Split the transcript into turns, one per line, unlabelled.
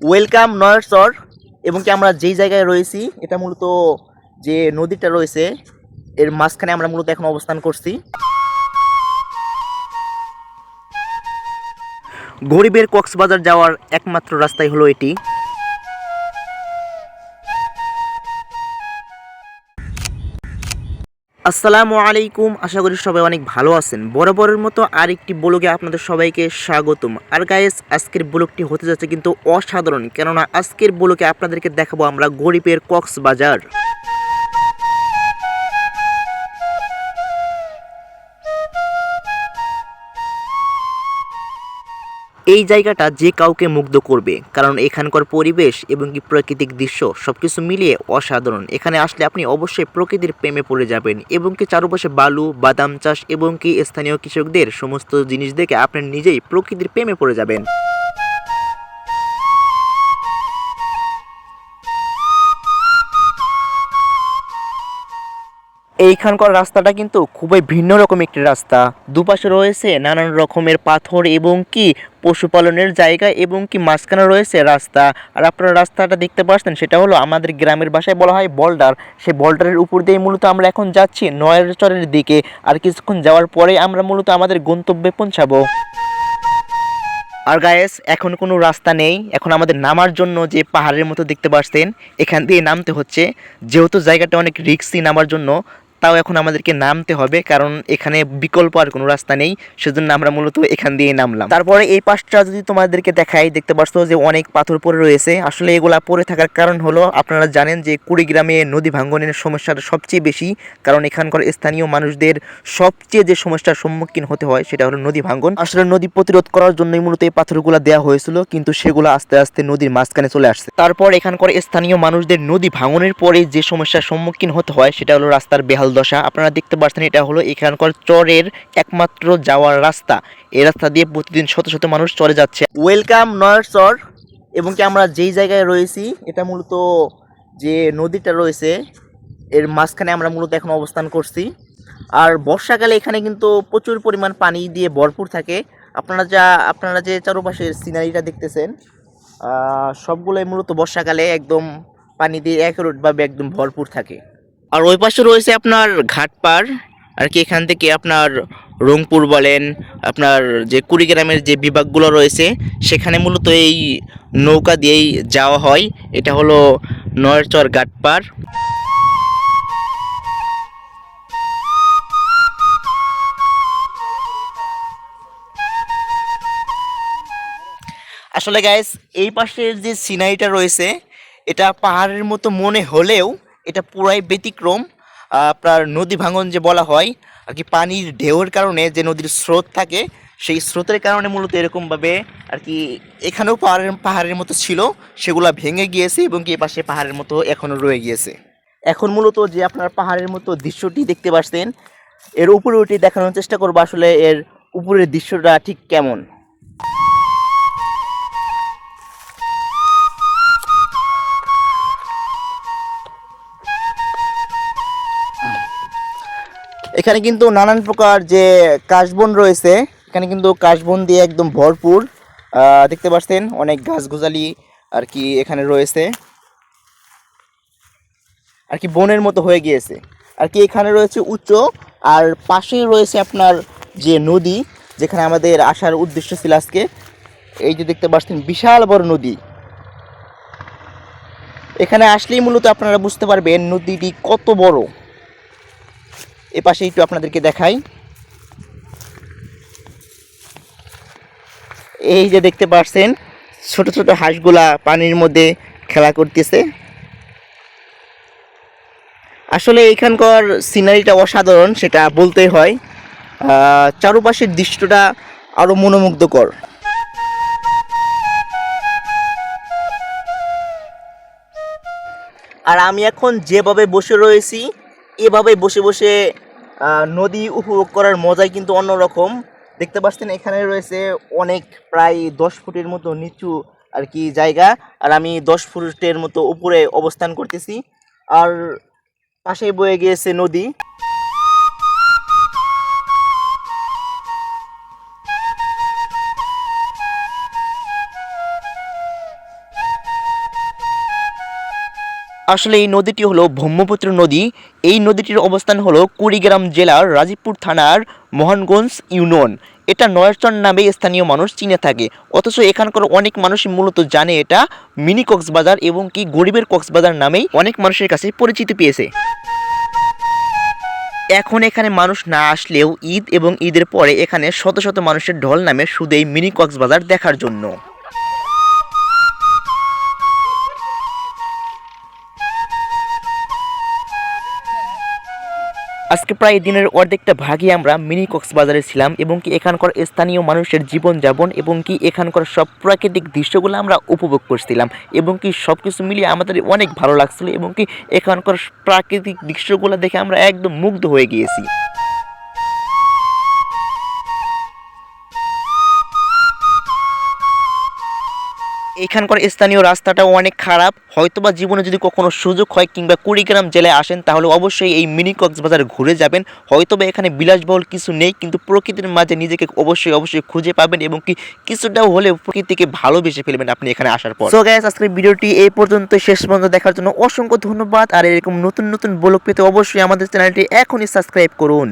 Welcome Nayarchar. এবং কি আমরা যেই জায়গায় রয়েছি এটা মূলত যে নদীটা রয়েছে এর মাঝখানে আমরা মূলত এখন অবস্থান করছি। গরিবের কক্সবাজার যাওয়ার একমাত্র রাস্তাই হলো এটি। আসসালামু আলাইকুম, আশা করি সবাই অনেক ভালো আছেন। বরাবরের মতো আরেকটি ব্লগে আপনাদের সবাইকে স্বাগতম। আর গাইস, আজকের ব্লগটি হতে যাচ্ছে কিন্তু অসাধারণ, কেননা আজকের ব্লগে আপনাদেরকে দেখাবো আমরা গরিবের কক্সবাজার। এই জায়গাটা যে কাউকে মুগ্ধ করবে, কারণ এখানকার পরিবেশ এবং কি প্রাকৃতিক দৃশ্য সবকিছু মিলিয়ে অসাধারণ। এখানে আসলে আপনি অবশ্যই প্রকৃতির প্রেমে পড়ে যাবেন এবং কি চারপাশে বালু, বাদাম চাষ এবং কি স্থানীয় কৃষকদের সমস্ত জিনিস দেখে আপনি নিজেই প্রকৃতির প্রেমে পড়ে যাবেন। এইখানকার রাস্তাটা কিন্তু খুবই ভিন্ন রকম একটি রাস্তা। দুপাশে রয়েছে নানান রকমের পাথর এবং কি পশুপালনের জায়গা এবং কি মাঝখানে রয়েছে রাস্তা। আর আপনারা রাস্তাটা দেখতে পাচ্ছেন, সেটা হলো আমাদের গ্রামের ভাষায় বলা হয় বোল্ডার। সেই বোল্ডারের উপর দিয়ে মূলত আমরা এখন যাচ্ছি নয়ারচরের দিকে। আর কিছুক্ষণ যাওয়ার পরে আমরা মূলত আমাদের গন্তব্যে পৌঁছাবো। আর গায়েস, এখন কোনো রাস্তা নেই, এখন আমাদের নামার জন্য যে পাহাড়ের মতো দেখতে পাচ্ছেন এখান দিয়ে নামতে হচ্ছে। যেহেতু জায়গাটা অনেক রিস্কি নামার জন্য, তাও এখন আমাদেরকে নামতে হবে, কারণ এখানে বিকল্প আর কোনো রাস্তা নেই। সেজন্য আমরা মূলত এখান দিয়ে নামলাম। তারপরে এই পাশটা যদি তোমাদেরকে দেখাই, দেখতে পাচ্ছ যে অনেক পাথর পড়ে রয়েছে। আসলে এগুলা পড়ে থাকার কারণ হলো, আপনারা জানেন যে কুড়িগ্রামে নদী ভাঙ্গনের সমস্যাটা সবচেয়ে বেশি, কারণ এখানকার স্থানীয় মানুষদের সবচেয়ে যে সমস্যার সম্মুখীন হতে হয় সেটা হলো নদী ভাঙ্গন। আসলে নদী প্রতিরোধ করার জন্যই মূলত এই পাথরগুলো দেওয়া হয়েছিল, কিন্তু সেগুলো আস্তে আস্তে নদীর মাঝখানে চলে আসছে। তারপর এখানকার স্থানীয় মানুষদের নদী ভাঙনের পরে যে সমস্যার সম্মুখীন হতে হয় সেটা হলো রাস্তার বেহাল দশা। আপনারা দেখতে পাচ্ছেন, এটা হলো এখানকার চরের একমাত্র যাওয়ার রাস্তা। এই রাস্তা দিয়ে প্রতিদিন শত শত মানুষ চলে যাচ্ছে। ওয়েলকাম নয়ারচর। এবং কি আমরা যেই জায়গায় রয়েছি এটা মূলত যে নদীটা রয়েছে এর মাঝখানে আমরা মূলত এখন অবস্থান করছি। আর বর্ষাকালে এখানে কিন্তু প্রচুর পরিমাণ পানি দিয়ে ভরপুর থাকে। আপনারা যে চারপাশের সিনারিটা দেখতেছেন, সবগুলোই মূলত বর্ষাকালে একদম পানি দিয়ে একরোটভাবে একদম ভরপুর থাকে। আর ওই পাশে রয়েছে আপনার ঘাটপাড়। আর কি এখান থেকে আপনার রংপুর বলেন, আপনার যে কুড়িগ্রামের যে বিভাগগুলো রয়েছে সেখানে মূলত এই নৌকা দিয়েই যাওয়া হয়। এটা হলো নয়ারচর ঘাটপাড়। আসলে গাইস, এই পাশের যে সিনারিটা রয়েছে এটা পাহাড়ের মতো মনে হলেও এটা পুরাই ব্যতিক্রম। আপনার নদী ভাঙন যে বলা হয় আর কি, পানির ঢেউয়ের কারণে যে নদীর স্রোত থাকে সেই স্রোতের কারণে মূলত এরকমভাবে আর কি এখানেও পাহাড়ের মতো ছিল, সেগুলো ভেঙে গিয়েছে এবং কি এপাশে পাহাড়ের মতো এখনও রয়ে গিয়েছে। এখন মূলত যে আপনার পাহাড়ের মতো দৃশ্যটি দেখতে পাচ্ছেন, এর উপরে উঠে দেখানোর চেষ্টা করবো আসলে এর উপরের দৃশ্যটা ঠিক কেমন। এখানে কিন্তু নানান প্রকার যে কাশবন রয়েছে, এখানে কিন্তু কাশবন দিয়ে একদম ভরপুর। দেখতে পাচ্ছেন অনেক গাছগাছালি আর কি এখানে রয়েছে, আর কি বনের মতো হয়ে গিয়েছে। আর কি এখানে রয়েছে উচ্চ, আর পাশেই রয়েছে আপনার যে নদী, যেখানে আমাদের আসার উদ্দেশ্য ছিল আজকে। এই যে দেখতে পাচ্ছেন বিশাল বড় নদী। এখানে আসলেই মূলত আপনারা বুঝতে পারবেন নদীটি কত বড়। এ পাশে একটু আপনাদেরকে দেখাই। এই যে দেখতে পাচ্ছেন ছোট ছোট হাঁসগুলা পানির মধ্যে খেলা করতেছে। আসলে এখানকার সিনারিটা অসাধারণ, সেটা বলতেই হয়। চারপাশের দৃশ্যটা আরো মনোমুগ্ধকর। আর আমি এখন যেভাবে বসে রয়েছি এভাবে বসে বসে নদী উপভোগ করার মজাই কিন্তু অন্যরকম। দেখতে পাচ্ছেন এখানে রয়েছে অনেক, প্রায় 10 ফুটের মতো নিচু আর কি জায়গা, আর আমি 10 ফুটের মতো উপরে অবস্থান করতেছি। আর পাশেই বয়ে গিয়েছে নদী। আসলে এই নদীটি হলো ব্রহ্মপুত্র নদী। এই নদীটির অবস্থান হলো কুড়িগ্রাম জেলার রাজীবপুর থানার মোহনগঞ্জ ইউনিয়ন। এটা নয়ারচর নামে স্থানীয় মানুষ চিনে থাকে। অথচ এখানকার অনেক মানুষই মূলত জানে এটা মিনি কক্সবাজার এবং কি গরিবের কক্সবাজার নামেই অনেক মানুষের কাছে পরিচিতি পেয়েছে। এখন এখানে মানুষ না আসলেও ঈদ এবং ঈদের পরে এখানে শত শত মানুষের ঢল নামে শুধু এই মিনি কক্সবাজার দেখার জন্য। আজকে প্রায় দিনের অর্ধেকটা ভাগই আমরা মিনি কক্সবাজারে ছিলাম এবং কি এখানকার স্থানীয় মানুষের জীবনযাপন এবং কি এখানকার সব প্রাকৃতিক দৃশ্যগুলো আমরা উপভোগ করছিলাম এবং কি সব কিছু মিলিয়ে আমাদের অনেক ভালো লাগছিল এবং কি এখানকার প্রাকৃতিক দৃশ্যগুলো দেখে আমরা একদম মুগ্ধ হয়ে গিয়েছি। এখানকার স্থানীয় রাস্তাটাও অনেক খারাপ। হয়তোবা জীবনে যদি কখনো সুযোগ হয় কিংবা কুড়িগ্রাম জেলায় আসেন তাহলে অবশ্যই এই মিনি কক্সবাজার ঘুরে যাবেন। হয়তোবা এখানে বিলাসবহুল কিছু নেই কিন্তু প্রকৃতির মাঝে নিজেকে অবশ্যই খুঁজে পাবেন এবং কি কিছুটাও হলেও প্রকৃতিকে ভালোবেসে ফেলবেন আপনি এখানে আসার পর। সো গাইস, আজকের ভিডিওটি এই পর্যন্ত শেষ পর্যন্ত দেখার জন্য অসংখ্য ধন্যবাদ। আর এরকম নতুন নতুন ব্লগ পেতে অবশ্যই আমাদের চ্যানেলটি এখনই সাবস্ক্রাইব করুন।